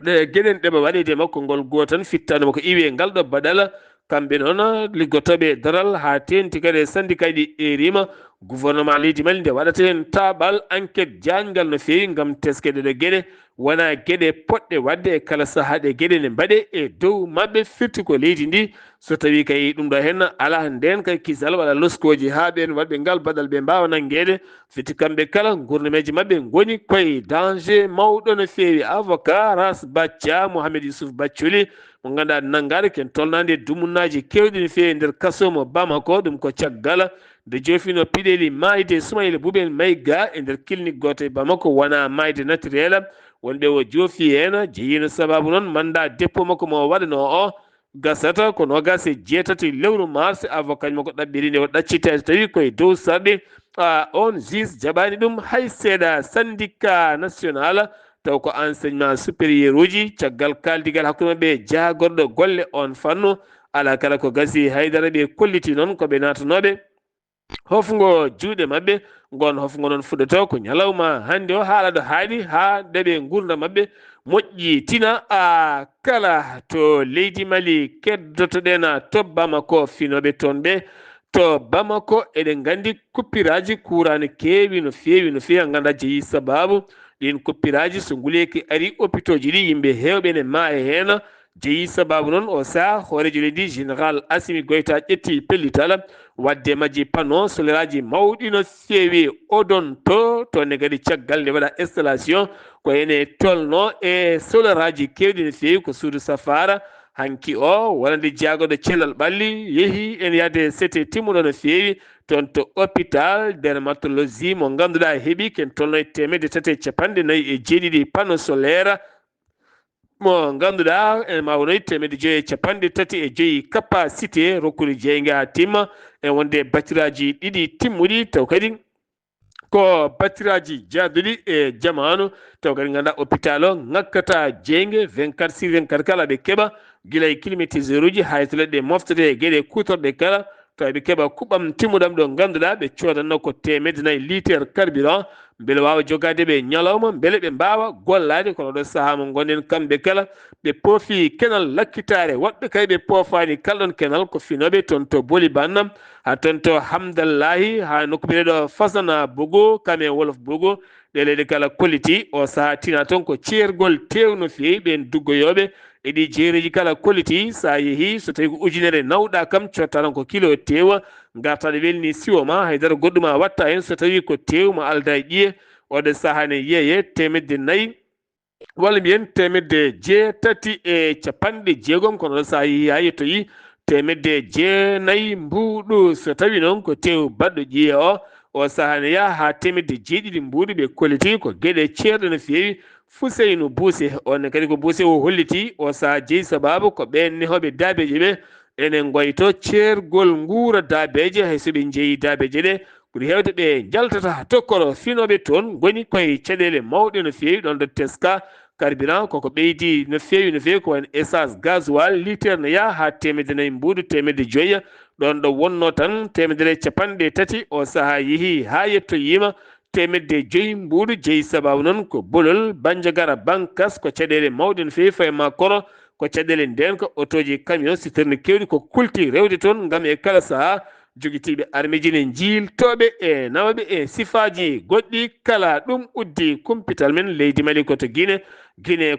ɗe gueɗen ɗeɓe waɗede makko ngol gotan fittade makko iwi ngal ɗo baɗala kamɓe noon liggotoɓe daral ha tenti kadi e syndicat ɗi erima gouvernement leydi Mali nde waɗata hen taɓal enquête jangal no fewi gam teskede ɗo gueɗe wona gueɗe poɗɗe wadde e kala saaha ɗe gueɗe ne mbaɗe e dow mabɓe firti ko leydi ndi so tawi kay ɗum ɗo hen ala nden kay kisal waɗa loskoji ha ɓen waɗɓe ngal baɗal ɓe mbawa nanguede firti kamɓe kala gurnameji mabɓe goni koye danger mawɗo no fewi avocat Ras Bathia Mouhamed Youssouf Bathiouli mo ganduɗa nangaɗo ken tolnade dumunnaji kewɗi no fewi nder kaso mo Bamako ɗum ko caggal nde jofino piɗeli mayde Soumaïla Boubel Maïga e nder clinique goto e Bamako wona mayde naturel wonɓe o joofi hen jeeyino sababu noon mandat dépôt makko mo waɗano o gasata ko nogas e jeetati lewru mars avocat makko ɗaɓɓiri nde o ɗaccitede tawi koye dow sarɗi on juge jaɓani ɗum hay seeɗa syndicat national taw ko enseignement supérieur uji caggal kaldigal hakkude mabɓe jagorɗo golle on fannu ala kala ko gasi haydara ɓe kolliti noon koɓe natanoɓe hofgo juuɗe mabɓe gon hofgo noon fuɗɗoto ko ñalawma hande o haalaɗo haaɗi ha ndeɓe gurdam mabɓe moƴƴi tina kala to leydi Mali keddotoɗen to Bamako finoɓe toon ɓe to Bamako eɗen gandi kuppiraji courant no kewi no fewi a ganda jeeyi sababu ɗin kuppiraji so nguleki ari hôpitaux ji ɗi yimɓe hewɓe ne maaya hen jeeyi sababu noon o saaha hoorejo leydi général Assimi Goïta ƴetti pellital wadde majji panneau solaire mawɗi no feewi odon to ne kadi caggal nde waɗa installation ko ene tolno e solaire kewɗi no feewi ko suudu safara hanki o wonande jaagoɗo cellal ɓalli yeehi en yadde sete timmuɗo no feewi toon to hôpital dermatologie mo ganduɗa heeɓi ken tolno e 347 panneau solaire mo ganduɗa en ma wonoy 535 capacité rokkude jeyga timma e wonde batiraji ɗiɗi timmuɗi taw kadi ko batiraji jaaduɗi e jamanu taw kadi ganduɗa hôpital o ngakkata jeyge 24/24 kala ɓe keeɓa guila e climatiseur uji hay to leɗɗe moftete e gueɗe kutorɗe kala taw ɓe keeɓa kuɓam timmuɗam ɗo ganduɗa ɓe codanno ko 4 litre carburant beele wawa jogade ɓe ñalawma beele ɓe mbawa gollade kono ɗo saaha mo gonɗen kamɓe kala ɓe poofi kenal lakkitare woɓɓe kay ɓe poofani kalɗon kenal ko finoɓe toon to booli bannam ha toon to hamdallahi ha nokkubire ɗo fasana bogo kame wolof bogo ɗe leyɗe kala kolliti o saaha tina toon ko ceergol tew no fewi ɓen duggoyoɓe e ɗi jeeriji kala kolliti sa yeehi so tawi ko ujunere nawɗa kam cotta tan ko kilo tewa gartaɗo welni siwo ma haydara goɗɗuma watta hen so tawi ko tew ma alda e ƴiye oɗo saaha ne yeeye 4 walla mbiyen 850 kono ɗo sa yeehi ha yettoyi 900 mbuɗu so tawi noon ko tew baɗɗo ƴiye o saaha ne yaha ha 200 mbuɗu ɓe kolliti ko gueɗe ceerɗe no fewi Fuseynu Buuse on kadi ko Buuse o holliti o saaha jeeyi sababu ko ɓen nehoɓe daabeje ɓe enen goyto ceergol nguura daabeje hayso ɓe jeeyi daabeje ɗe ɓuri hewde ɓe jaltata tokkoro finoɓe toon goni koye caɗele mawɗe no fewi ɗon ɗo teska carburant koko ɓeydi no fewi ko wayno essence gasoil litre ne yaha ha 400 mbuɗu 500 ɗon ɗo wonno tan 350 o saaha yeehi ha yettoyima 500 mbuɗu jeeyi sababu noon ko bolol bandiagara bankas ko caɗele mawɗe no fewi faye ma koro ko caɗele nden ko autoji camion citerne kewɗi ko kulti rewde toon gam e kala saaha joguitiɓe armeji ne jiiltoɓe e nawaɓe e sifaji goɗɗi kala ɗum uddi kumpital men leydi Mali koto Guinée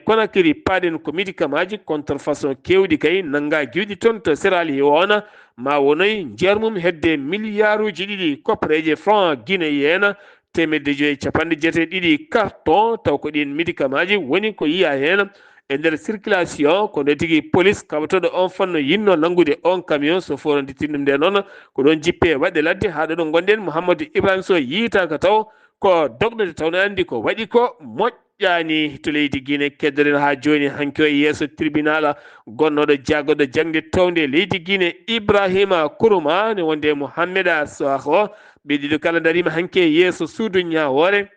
Conakry paɗen ko médicament contrefaçon kewɗi kay nanga giwɗi toon to serali wona ma wonoy jeermum hedde milliard uji ɗiɗi koppareje franc guinéen 550 carton taw ko ɗin médicament ji woni ko yiya hen e nder circulation ko nde tigui police kaɓatoɗo on fanno yinno nangude on camion so foronditin ɗum nde noon ko ɗon jippe waɗɗe ladde ha ɗo gonɗen Mouhamadou Ibrahima Sow yiitaka taw ko dogɗode tawno andi ko waɗi ko moƴƴani to leydi Guinée keddoren ha joni hanki o yeeso tribunal gonnoɗo jaggoɗo jangde towde leydi Guinée Ibrahima Kourouma ne wonde Mouhammeda Sakho ɓe ɗiɗo kala darima hanki yeeso suudu ñawore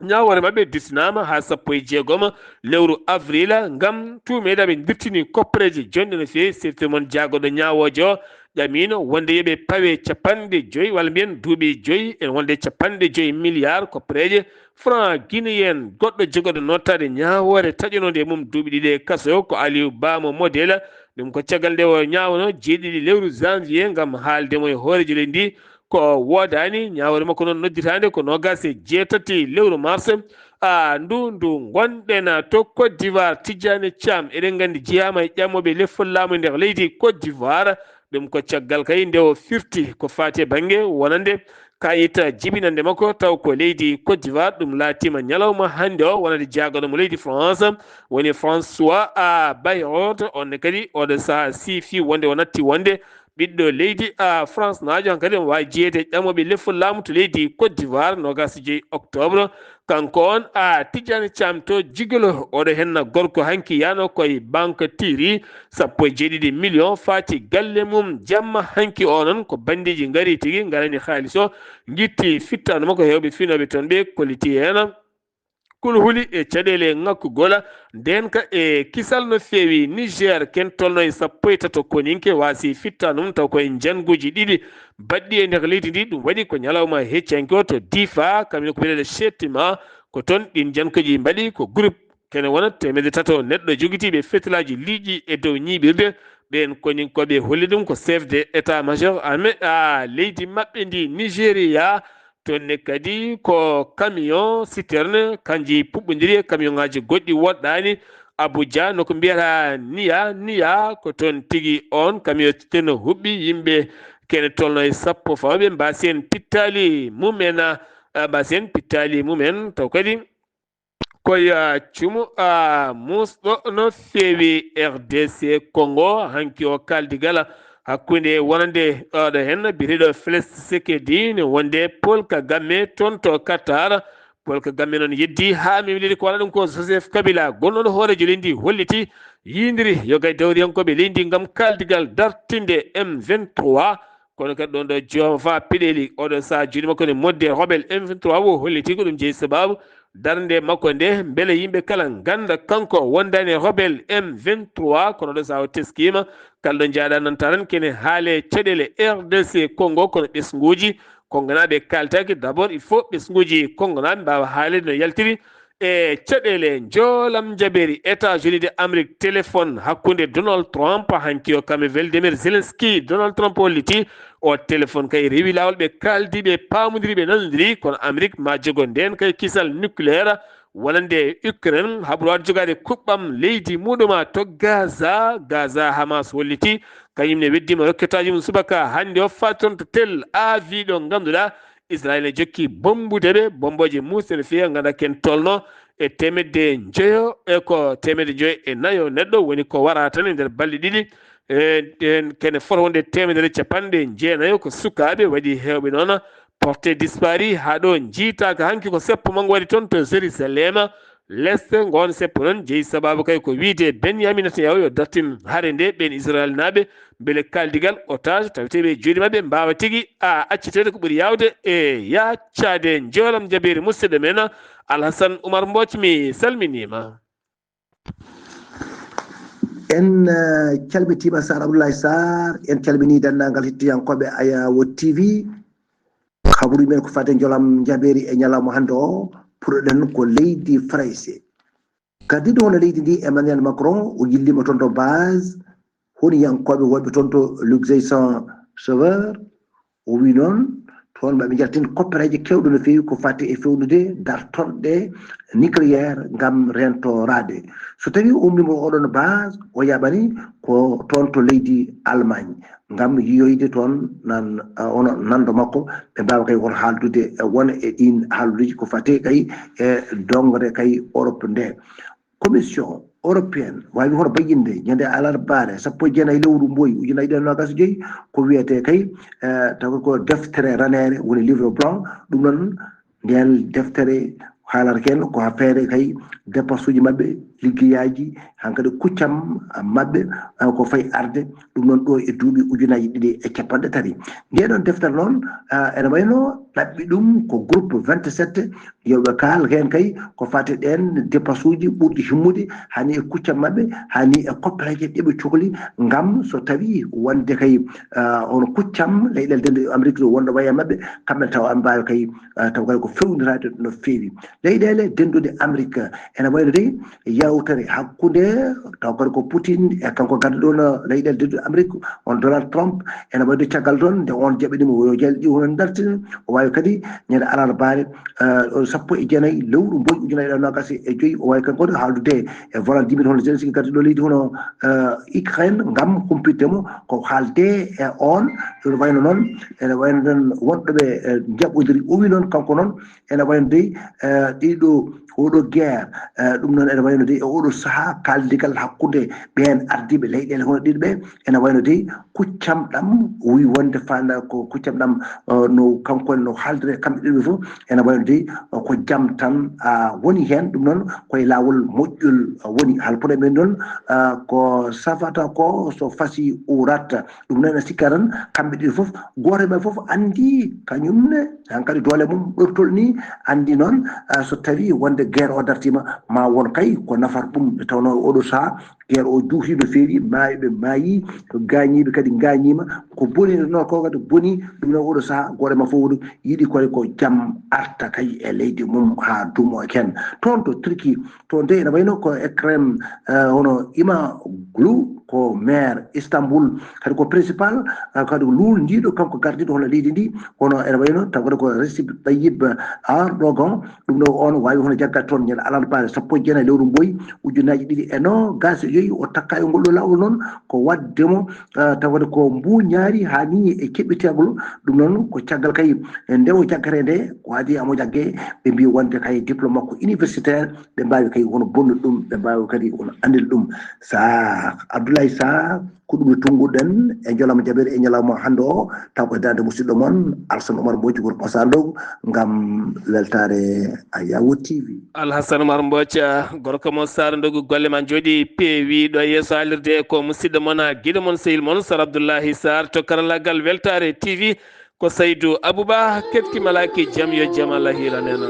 mabɓe disnama ha 16 lewru avril gam tumede ɓe dirtini koppareje jonɗe no fewi sirte moon jaggoɗo ñawojo o ƴamino wonde yooɓe pawe 50 walla mbiyen duuɓi 5 en wonde 50 milliard koppareje franc guinéen goɗɗo jogoɗo nottade ñawore taƴonode mum duuɓi ɗiɗi kaso ko Aliou Bamo modèle ɗum ko caggal nde o ñawno jeeɗiɗi lewru janvier gam haaldemo e hoorejo leydi ndi ko wodani ñawore makko noon nodditande ko 27 lewru mars ndu gonɗen to Côte d'Ivoire Tidiane Thiam eɗen gandi jeyama e ƴammoɓe leffol laamu nder leydi Côte d'Ivoire ɗum ko caggal kay nde o firti ko fati banggue wonande kayita jibinande makko taw ko leydi Côte d'Ivoire ɗum laatima ñalawma hande o wonande jaagoɗo mo leydi France woni François Bayrou on kadi oɗo saaha siifi wonde o natti wonde ɓiɗɗo leydi France najo hankkadi omo wawi jeeyede ƴamoɓe leffol laamu to leydi Côte d'Ivoire 26 octobre kanko on Tidiane Thiam to jigolo oɗo henna gorko hanki yano koye banque tiri 17 million fati galle mum jamma hanki o noon ko bandiji gaari tigui garani haaliss o guitti fittano makko hewɓe finoɓe toon ɓe kolliti hen kulhuli e caɗele ŋakkugola nden ka e kisal no fewi Niger ken tolno e 13 koninke wasi fitta ɗum taw koye janguji ɗiɗi baɗɗi e nder leydi ndi ɗum waɗi ko ñalawma heccanki o to Difa kamɓe ko ɓeɗe Settima ko toon ɗin jankuji mbaɗi ko groupe kene wona 300 neɗɗo jogitiɓe fetilaji liiƴi e dow ñiɓirde ɓen koninkoɓe holli ɗum ko chef de état major armé leydi maɓɓe ndi Nigéria tonne kadi ko camion citerne kanji puɓɓodiri e camion ngaji goɗɗi woɗɗani Abuja noko mbiyata niya ko toon tigui on camion citerne huɓɓi yimɓe kene tolno e sappo fawɓe mbasen pittali mumena mbasen pittali mumen taw kadi koye cumu musɗo no feewi RDC Congo hanki o kaldigala hakkunde wonande ɗo hen biriɗo Félix Tshisekedi ne wonde Paul Kagame toon to Qatar. Paul Kagame noon yeddi ha mimiliri ko waɗa ɗum ko Joseph Kabila gonnoɗo hoorejo leydi holliti yindiri yogay dawriyankoɓe leydi gam kaldigal dartinde M23 kono kadi ɗon ɗo jova piɗeli oɗo saha juuɗe makko ne modde rebel M23 wo holliti ko ɗum jeeyi sababu darde makko nde beele yimɓe kala ganda kanko wondani rebel M23 kono ɗo saha o teskima kalɗo jaaɗa nanta tan kene haale caɗele RDC Congo kono ɓesguji kongonaɓe kaltaki d' abord il faut ɓesguji kongonaɓe mbawa haalede no yaltiri e caɗele joolam jaɓeri États-Unis de Amérique téléphone hakkunde Donald Trump hanki o kame Volodymyr Zelensky Donald Trump holliti o téléphone kay rewi lawol ɓe kaldi ɓe pamodiri ɓe nanodiri kono Amérique ma jogo nden kay kisal nucléaire wonande Ukraine haɓuri wade jogade kuɓɓam leydi muɗuma to Gaza Hamas holliti kañum ne weddima rokketaji mum subaka hande o faton to tel avi ɗo ganduɗa Israël jokki bombudeɓe bomboje musene feewi ganduɗa ken tolno e temedde joyo e ko temedde joyo e nayo neɗɗo woni ko wara tan e nder balɗe ɗiɗi kene fota wonde temedere capanɗe jeenayo ko sukaɓe waɗi hewɓe noon porté dispari ha ɗo jiitaka hanki ko seppo mango waɗi toon to Jérusalem l'est gon seppo noon jeeyi sababu kay ko wiide Benyamin Netanyahu yo dartin haare nde ɓen Israël naɓe beele kaldigal otage taweteɓe juuɗe mabɓe mbawa tigui accitede ko ɓuuri yawde e yaccade joolam jaɓeri musidɗo men Alhassane Oumar Mbodj mi salminima. En calmitima Sar Abdoulaye Sarr en calmini dendagal hettiyankoɓe Ayawo TV haɓuru men ko fate jolam jaɓeri e ñalawma hande o puɗɗoɗen ko leydi France gardiɗo hono leydi ndi Emmanuel Macron o yillima toon to base honi yankoɓe wonɓe toon to Luxeuil Sauveur o wi noon toon maɓe jaltin copperaji kewɗe no fewi ko fate e fewnude dartorɗe nucléaire gam rentorade so tawi o ummima oɗon base o yaɓani ko toon to leydi Allemagne gam yiyoyde toon nan ono nando makko ɓe mbawa kay won haaldude wona e ɗin haaldudeji ko fate kay e dongre kay Europe nde commission européenne wawi hoto bayinde ñande alarbare sappo e jeenayyi lewru mboyi ujunnayi ɗiɗi e nogas e joyyi ko wiyete kay taw ko deftere ranere woni livre blanc ɗum noon nden deftere haalata ken ko ha feere kay dépense uji mabɓe liggeyaji hankkadi kuccam mabɓe ko fayi arde ɗum noon ɗo e duuɓi ujunnaji ɗiɗi e capanɗe tati ndeɗon deftere noon ene wayno ɗaɓɓi ɗum ko groupe 27 yoɓe kaal hen kay ko fate ɗen dépense uji ɓurɗi himmude hani e kuccam mabɓe hani e copperaji ɗeɓe cohli gam so tawi wonde kay on kuccam leyɗele dende Amérique ɗo wonɗo waya mabɓe kamɓe taw an mbawi kay taw kay ko fewnirade no fewi leyɗele dendude Amérique ene wayno de yawtere hakkude taw kadi ko Poutine e kanko gardiɗo no leyɗele dendude Amérique on Donald Trump ene wayno caggal toon nde on jaɓanimo yo jalɗi hono dartine o wawi kadi ñande alarbare sappo e jeenayyi lewru mboyi ujunnayi ɗiɗi e nogas e joyyi o wawi kanko haaldude e Volodymyr hono Zelensky gardiɗo leydi hono Ukraine gam humpitemo ko haalde e on ene wayno noon ene wayno noon wonɗoɓe jaɓɓodiri o wi noon kanko noon ene wayno de ɗiɗo oɗo guerre ɗum noon ene wayno de e oɗo saaha kaldigal hakkude ɓen ardiɓe leyɗele hono ɗiɗi ɓe ene wayno de kuccam ɗam wi wonde fanda ko kuccam ɗam no kanko no haaldire kamɓe ɗiɗi fof ene wayno de ko jaam tan woni hen ɗum noon koye lawol moƴƴol woni halpuɗe men noon ko safata ko so fasi urata ɗum noon ene sikka tan kamɓe ɗiɗi fof goto men fof andi kañumne hankkadi doole mum ɗortol ni andi noon so tawi wonde guerre o dartima ma won kay ko nafata ɗum nde tawno oɗo saaha guerre o juuti no fewi mayiɓe maayi ko gañiɓe kadi gañima ko boni noon ko kadi boni ɗum noon oɗo saaha goto ma fof oɗo yiiɗi koye ko jaam arta kay e leydi mum ha dumo ken toon to Turquie to nde ene wayno ko Ekrem hono Imamoglu ko maire Istanbul kadi ko principal kadi luul ndiɗo kanko gardiɗo hono leydi ndi hono ene wayno tawde ko Recep Tayyip Erdogan ɗum ɗo on wawi hono jaggat toon ñande alarba sappo e jeenayyi lewru mboyi ujunnaji ɗiɗi e nogas e yoyi o takka e ngol ɗo lawol noon ko waddemo tawade ko mbuñaari ha ni e keɓɓitagol ɗum noon ko caggal kay nde o jaggate nde ko adi amo jagge ɓe mbi wonde kay diplôme makko universitaire ɓe mbawi kay hono bonnude ɗum ɓe mbawi kadi hono andide ɗum sa Abdoulaye Sarr ko ɗum tunguɗen e jolama jaɓere e ñalawma hande o taw ko dande musidɗo moon Alassane Oumar Mbodji wuro Pasandow ngam weltare Ayawo TV. Alhassane Oumar Mbodji gorko mo Sara Ndogu golle ma jooɗi peewi ɗo yeeso haalirde ko musidɗo moon guiɗo moon sehil moon Sar Abdoullahi Sarr to karallagal weltare TV ko Saydou Abouba kettimalaki jaam yo jaam Allah hiraneno